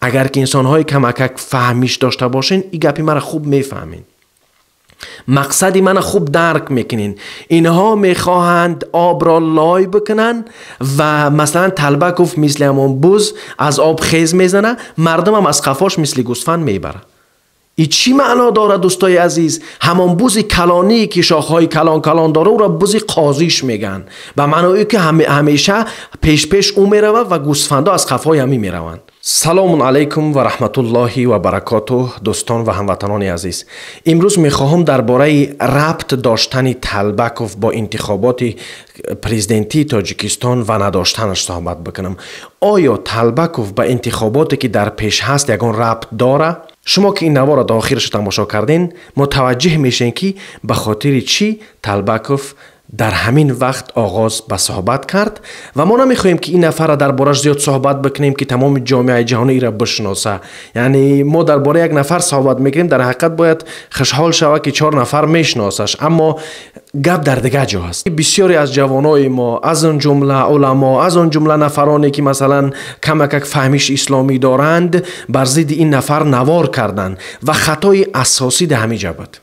اگر که انسان‌های کمک فهمیش داشته باشین، این گپی مرا خوب میفهمین. مقصدی من خوب درک میکنین. اینها میخواهند آب را لای بکنن و مثلا تلبکوف مثل همون بوز از آب خیز میزنه، مردم هم از قفاش مثل گوسفند میبره. این چی معنا داره دوستای عزیز؟ همون بوز کلانی که شاخهای کلان داره او را بوز قاضیش میگن، و معنایی که همیشه پیش او میروه و گوسفندا از قفای همی میروند. سلام علیکم و رحمت الله و برکاته دوستان و هموطنان عزیز. امروز میخواهم درباره ربط داشتن تلبکوف با انتخابات پرزیدنتی تاجیکستان و نداشتنش صحبت بکنم. آیا تلبکوف به انتخاباتی که در پیش هست یگان ربط داره؟ شما که این نوار را تا آخرش تماشا کردین متوجه میشین که به خاطر چی تلبکوف در همین وقت آغاز به صحبت کرد و ما نمیخوایم که این نفر را دربارش زیاد صحبت بکنیم که تمام جامعه جهانی را بشناسه. یعنی ما درباره یک نفر صحبت میکنیم، در حقیقت باید خوشحال شوه که 4 نفر میشناسش، اما گپ در دیگه جا هست. بسیاری از جوانای ما، از اون جمله علما، از اون جمله نفرانی که مثلا کمک فهمیش اسلامی دارند، بر ضد این نفر نوار کردند و خطای اساسی ده همین جا بود.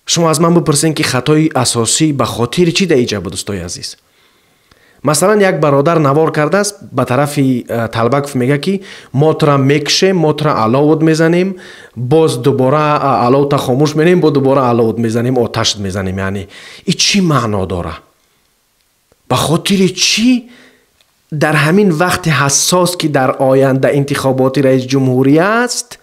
شما از من بپرسین که خطای اساسی به خاطر چی در اینجا بود دوستای عزیز؟ مثلا یک برادر نوار کرده است، به طرف تلبکوف میگه که ما ترا میکشه، ما ترا علاود میزنیم، باز دوباره علاود خاموش میکنیم، با دوباره علاود میزنیم، آتش میزنیم. یعنی این چی معنا داره؟ به خاطر چی در همین وقت حساس که در آینده انتخابات رئیس جمهوری است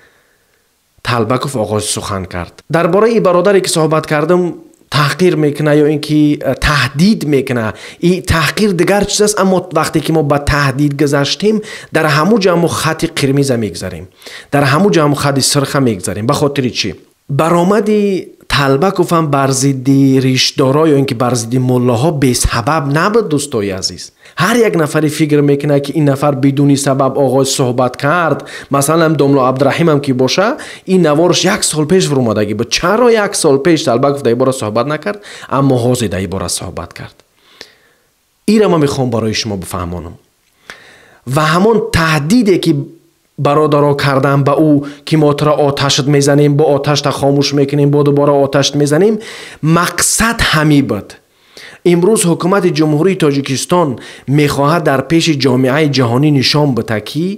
تلبکوف آغاز سخن کرد؟ درباره این برادری که صحبت کردم تحقیر میکنه یا اینکه تهدید میکنه. این تحقیر دیگر چیز است، اما وقتی که ما با تهدید گذشتیم در همو جا خط قرمز میگذاریم، در همو جا خط سرخ میگذاریم. به خاطر چی؟ برآمدی تلبکوف هم بر ضد ریشدارا یا اینکه بر ضد ملاها به سبب نبود دوستای عزیز. هر یک نفری فکر میکنه که این نفر بدون سبب آغاز صحبت کرد، مثلا دوملا عبدالرحیم هم که باشه، این نوارش 1 سال پیش فرمودگی بود. چرا 1 سال پیش تلبکوف در باره صحبت نکرد اما حاضر در باره صحبت کرد؟ این را من میخوام برای شما بفهمانم. و همون تهدیدی که برادرها کردن به او که ما ترا آتشت میزنیم، با آتش تا خاموش میکنیم، با دوباره آتش میزنیم، مقصد همی بود. امروز حکومت جمهوری تاجیکستان میخواهد در پیش جامعه جهانی نشان بده که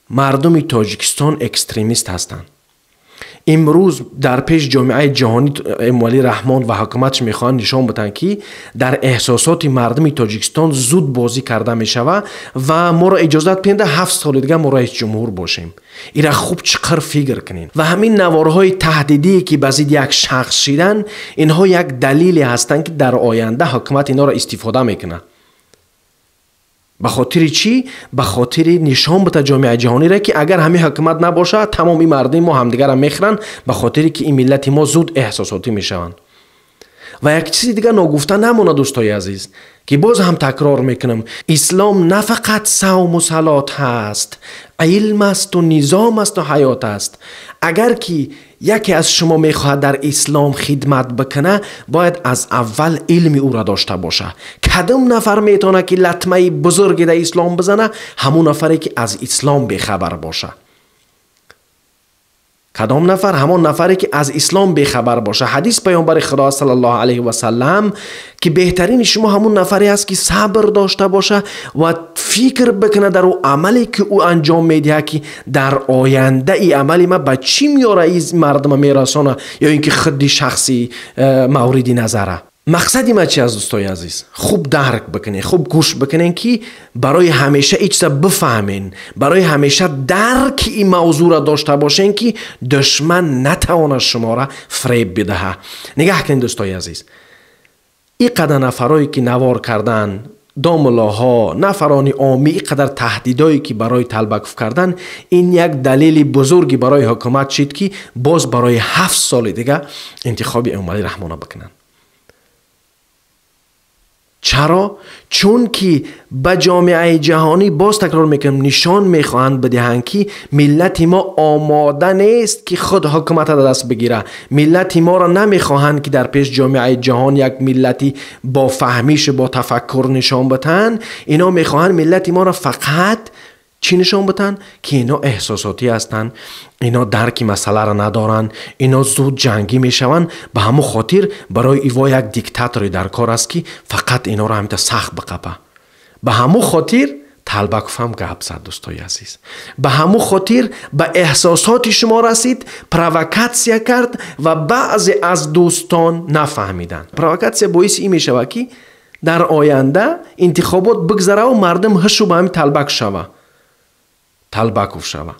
مردم تاجیکستان اکستریمیست هستند. امروز در پیش جامعه جهانی اموالی رحمان و حکومتش میخوان نشان بدن که در احساسات مردم تاجیکستان زود بازی کرده میشوه و ما را اجازت پینده 7 سال دیگه ما رئیس جمهور باشیم. این را خوب چقدر فکر کنین. و همین نوارهای تهدیدی که بزید یک شخص شدن، اینها یک دلیلی هستند که در آینده حکومت اینا را استفاده میکنه. به خاطر چی؟ به خاطر نشان بده جامعه جهانی را که اگر همین حکومت نباشه تمامی مردم ما همدیگر را میخرن، به خاطر که این ملت ما زود احساساتی میشوند. و یک چیز دیگه نگفته نمونه دوستای عزیز که باز هم تکرار میکنم، اسلام نه فقط صوم و صلات هست، علم است و نظام است و حیات است. اگر که یکی از شما میخواهد در اسلام خدمت بکنه باید از اول علم او را داشته باشه. کدام نفر میتونه که لطمه بزرگی در اسلام بزنه؟ همون نفری که از اسلام بخبر باشه. کدام نفر؟ همون نفری که از اسلام بخبر باشه. حدیث پیامبر خدا صلی الله علیه و سلم که بهترین شما همون نفری است که صبر داشته باشه و فکر بکنه در او عملی که او انجام میده که در آینده ای عملی ما به چی میاره، این مردم میرسانه یا اینکه خودی شخصی موردی نظره. مقصدی ما چی از دوستای عزیز؟ خوب درک بکنین، خوب گوش بکنین که برای همیشه ایچ بفهمین، برای همیشه درک این موضوع را داشته باشین که دشمن نتواند شما را فریب بدهه. نگاه کنین دوستای عزیز، این قدر نفرایی که نوار کردن، داملاها، نفران عامی، قدر تهدیدایی که برای تلبکوف کردن، این یک دلیل بزرگی برای حکومت شد که باز برای 7 سال دیگه انتخاب اموالی رحمانه بکنن. چرا؟ چون که به جامعه جهانی باز تکرار میکنم نشان میخواهند بدهند که ملت ما آماده نیست که خود حکومت را دست بگیره. ملت ما را نمیخواهند که در پیش جامعه جهان یک ملتی با فهمیش با تفکر نشان بدهند. اینا میخواهند ملت ما را فقط چی نشان بدن؟ که اینا احساساتی هستن، اینا درک مسئله را ندارن، اینا زود جنگی میشون. به همون خاطر برای ایوا یک دیکتاتوری در کار است که فقط اینا را همینطور سخت بقپه. به همون خاطر طلبکوف هم گپ زد دوستای عزیز. به همون خاطر به احساسات شما رسید، پرووکاسیا کرد و بعضی از دوستان نفهمیدن. پرووکاسیا باعث این میشه که در آینده انتخابات بگذره و مردم هشو به همین طلبکوف شوه.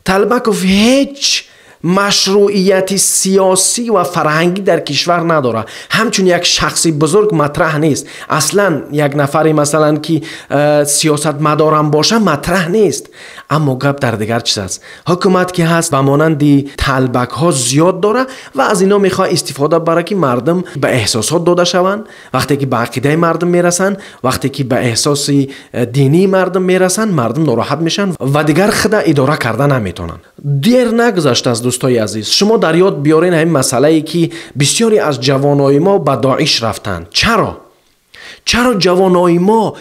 طلبکوف هیچ مشروعیت سیاسی و فرهنگی در کشور نداره. همچون یک شخصی بزرگ مطرح نیست. اصلا یک نفری مثلا که سیاست مدارم باشه مطرح نیست. اما گپ در دیگر چیز است. حکومت که هست و مانند طلبک ها زیاد داره و از اینا میخواه استفاده برای که مردم به احساسات داده شوند. وقتی که به عقیده مردم میرسن، وقتی که به احساس دینی مردم میرسن، مردم ناراحت میشن و دیگر خود اداره کردن نمیتونن. دیر نگذشته از دوستای عزیز، شما در یاد بیارین همین مسئله ای که بسیاری از جوانای ما به داعش رفتن. چرا جوانای ما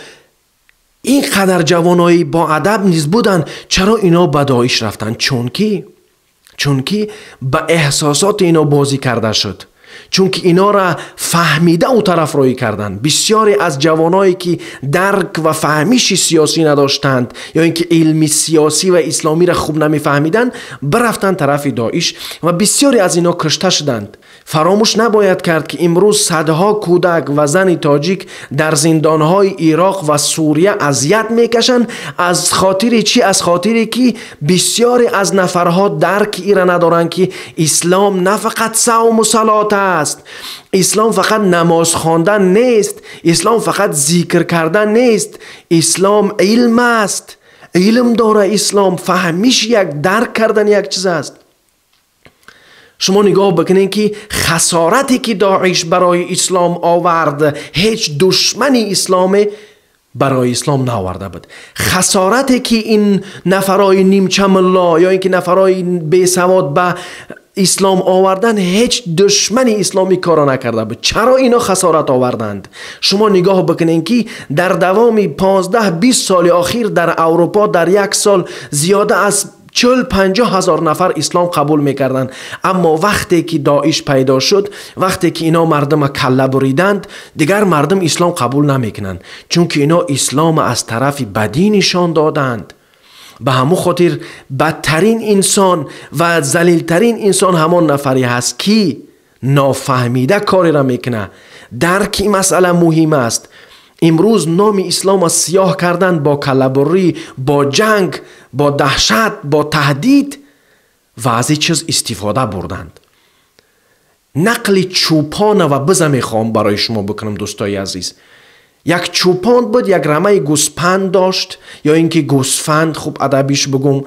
اینقدر جوانای با ادب نیز بودن؟ چرا اینا به داعش رفتن؟ چون که به احساسات اینا بازی کرده شد، چون که اینا را فهمیده او طرف روی کردن. بسیاری از جوانایی که درک و فهمیش سیاسی نداشتند یا اینکه علمی سیاسی و اسلامی را خوب نمیفهمیدن برفتن طرف داعش و بسیاری از اینا کشته شدند. فراموش نباید کرد که امروز صدها کودک و زن تاجیک در زندانهای عراق و سوریه اذیت میکشند. از خاطر چی؟ از خاطری که بسیاری از نفرها درک ایره ندارند که اسلام نه فقط صوم و صلات است، اسلام فقط نماز خواندن نیست، اسلام فقط ذکر کردن نیست، اسلام علم است. علم داره اسلام، فهمیش یک درک کردن یک چیز است. شما نگاه بکنین که خسارتی که داعش برای اسلام آورد هیچ دشمنی اسلام برای اسلام نآورده بود. خسارتی که این نفرای نیمچه ملا یا اینکه نفرای بی سواد به اسلام آوردن هیچ دشمنی اسلامی کارا نکرده بود. چرا اینا خسارت آوردند؟ شما نگاه بکنین که در دوام 15-20 سال اخیر در اروپا در یک سال زیاده از 40-50 هزار نفر اسلام قبول میکردند. اما وقتی که داعش پیدا شد، وقتی که اینا مردم کله بریدند، دیگر مردم اسلام قبول نمیکنند، چون که اینا اسلام از طرف بدی نشان دادند. به همون خاطر بدترین انسان و ذلیلترین انسان همان نفری هست که نافهمیده کاری را میکنه. درک این مسئله مهم است. امروز نام اسلام از سیاه کردن با کله‌بری، با جنگ، با دهشت، با تهدید و از این چیز استفاده بردند. نقل چوپان و بزه میخوام برای شما بکنم دوستای عزیز. یک چوپان بود، یک رمه گوسپند داشت یا اینکه گوسفند، خوب ادبیش بگم،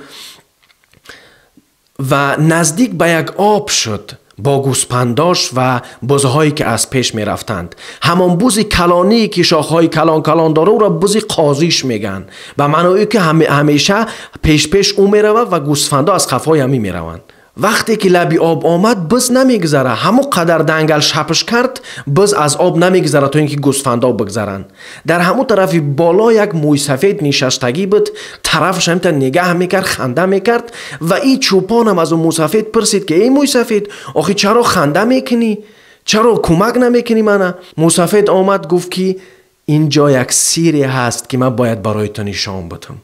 و نزدیک به یک آب شد با گوسپنداش و بزهایی که از پیش می رفتند. همان بوز کلانی که شاخهای کلان داره او را بوز قاضیش میگن، و معنی که همیشه پیش او می رود و گوسفندا از خفای همی می روند. وقتی که لبی آب آمد بز نمیگذره، همون قدر دنگل شپش کرد بز از آب نمیگذره تا اینکه گوسفندا بگذرن. در همون طرف بالا یک موی سفید نشستگی بود، طرفش هم تا نگاه میکرد، خنده میکرد و این چوپان هم از اون موی سفید پرسید که ای موی سفید، آخی چرا خنده میکنی؟ چرا کمک نمیکنی منه؟ موی سفید آمد گفت که اینجا یک سیری هست که من باید برای تو نشان بدم.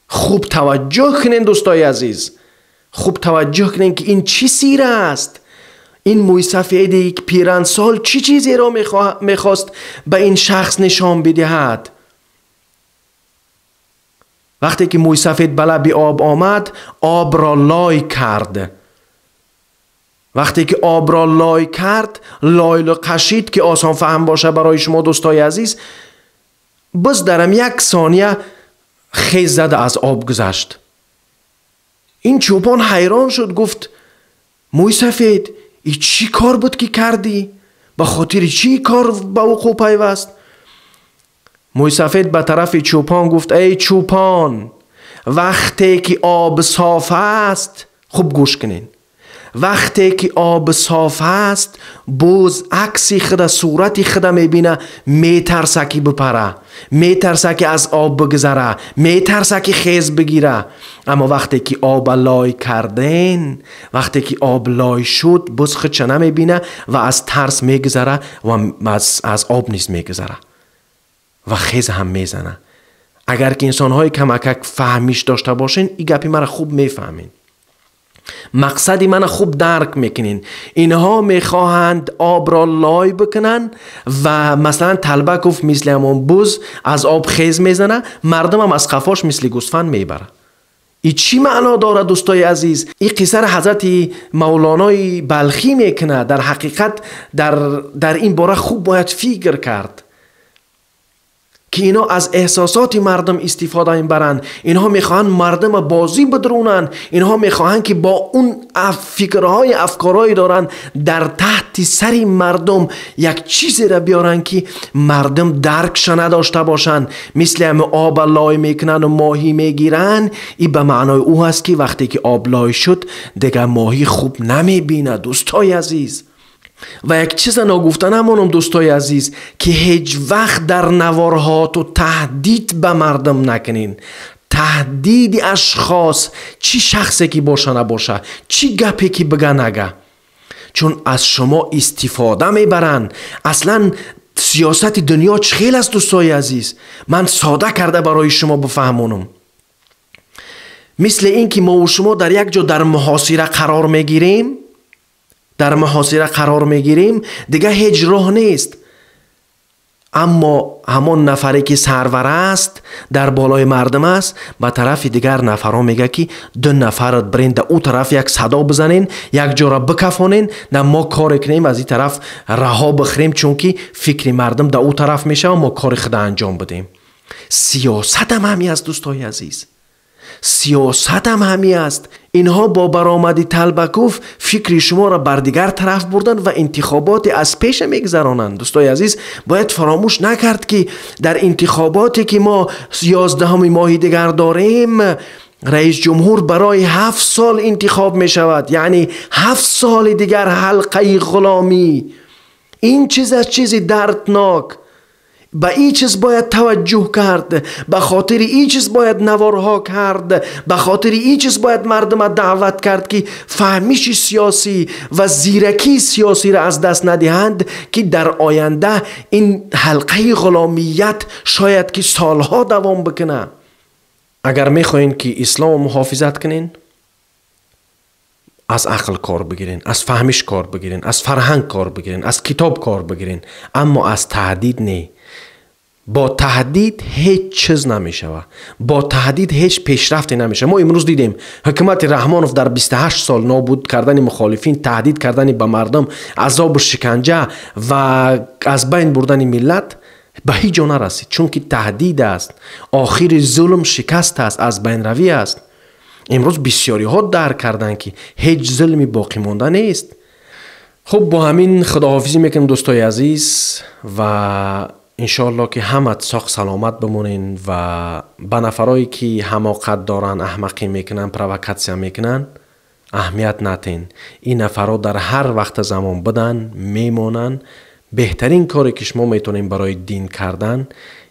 خوب توجه کنین دوستای عزیز، خوب توجه کنین که این چی سیر است. این موی سفید یک پیرانسال چی چیزی را میخواست به این شخص نشان بدهد؟ وقتی که موی سفید به لب آب آمد، آب را لای کرد. وقتی که آب را لای کرد، لایل قشید که آسان فهم باشه برای شما دوستای عزیز، بس درم یک ثانیه خیز زده از آب گذشت. این چوپان حیران شد، گفت موی سفید ای چی کار بود که کردی؟ به خاطر چی کار به وقوع پیوست؟ موی سفید به طرف چوپان گفت ای چوپان، وقتی که آب صاف است، خوب گوش کنین، وقتی که آب صاف است بز عکسی خدا صورتی خدا میبینه میترسه که بپره، میترسه که از آب بگذره، میترسه که خیز بگیره. اما وقتی که آب لای کردن، وقتی که آب لای شد بز خودش نمیبینه و از ترس میگذره و از آب نیز میگذره و خیز هم میزنه. اگر که انسان های کمک فهمیش داشته باشین این گپی مرا خوب میفهمین، مقصدی من خوب درک میکنین. اینها میخواهند آب را لای بکنن و مثلا طلبه گفت مثل همون بز از آب خیز میزنه، مردم هم از قفاش مثل گوسفند میبره. این چی معنا داره دوستای عزیز؟ این قصه را حضرت مولانای بلخی میکنه. در حقیقت در این باره خوب باید فکر کرد که اینا از احساسات مردم استفاده برن. اینها میخواهند مردم بازی بدرونن، اینها میخواهند که با اون فکرهای افکارهایی دارن در تحت سر مردم یک چیزی را بیارن که مردم درکش نداشته باشن. مثل هم آب لای میکنن و ماهی میگیرن، این به معنای او هست که وقتی که آب لای شد دیگه ماهی خوب نمیبینه دوستای عزیز. و یک چیز نگفته نمانم دوستای عزیز که هیچ وقت در نوارهات و تهدید به مردم نکنین. تهدید اشخاص، چی شخصی که باشه نباشه، چی گپی که بگه نگه، چون از شما استفاده میبرن. اصلا سیاست دنیا چه خیل است دوستای عزیز، من ساده کرده برای شما بفهمونم. مثل این که ما و شما در یک جا در محاصره قرار میگیریم، دیگه هیچ راه نیست. اما همون نفری که سرور است در بالای مردم است به طرف دیگر نفرها میگه که دو نفرت برین در او طرف یک صدا بزنین، یک جا را بکفانین، نه ما کار کنیم از این طرف رها بخریم، چون که فکر مردم در او طرف میشه و ما کار خود انجام بدیم. سیاست هم همی است دوستای عزیز، سیاست هم همی است. اینها با برآمدی طلبکوف فکر شما را بر دیگر طرف بردن و انتخابات از پیش میگذرانند. دوستای عزیز باید فراموش نکرد که در انتخاباتی که ما 11 ماه دیگر داریم رئیس جمهور برای 7 سال انتخاب می شود، یعنی 7 سال دیگر حلقه غلامی. این چیز از چیزی دردناک، به این چیز باید توجه کرد، به خاطر این چیز باید نوارها کرد، به خاطر این چیز باید مردم دعوت کرد که فهمیش سیاسی و زیرکی سیاسی را از دست ندهند که در آینده این حلقه غلامیت شاید که سالها دوام بکنه. اگر میخواین که اسلام محافظت کنین، از عقل کار بگیرین، از فهمش کار بگیرین، از فرهنگ کار بگیرین، از کتاب کار بگیرین، اما از تهدید نه. با تهدید هیچ چیز نمیشه، با تهدید هیچ پیشرفتی نمیشه. ما امروز دیدیم حکومت رحمانوف در 28 سال نابود کردن مخالفین، تهدید کردن به مردم، عذاب و شکنجه و از بین بردن ملت به هیچ جا نرسید، چون که تهدید است. آخر ظلم شکست است، از بین روی است. امروز بسیاری ها درک کردن که هیچ ظلمی باقی مانده نیست. خب با همین خداحافظی میکنم دوستای عزیز و انشاءالله که همت ساق سلامت بمونین و به نفرایی که حماقت دارن، احمقی میکنن، پروکاسیا میکنن اهمیت نتین. این نفرها در هر وقت زمان بدن میمونن. بهترین کاری که شما میتونین برای دین کردن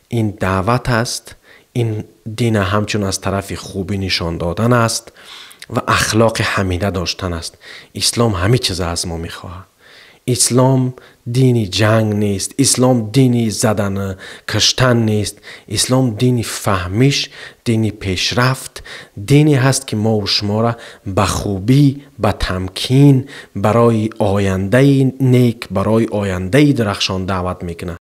این دعوت است. این دین همچون از طرف خوبی نشان دادن است و اخلاق حمیده داشتن است. اسلام همه چیز از ما میخواه. اسلام دینی جنگ نیست، اسلام دینی زدن کشتن نیست، اسلام دینی فهمیش، دینی پیشرفت، دینی هست که ما و شما را به خوبی، به تمکین، برای آینده نیک، برای آینده درخشان دعوت میکنه.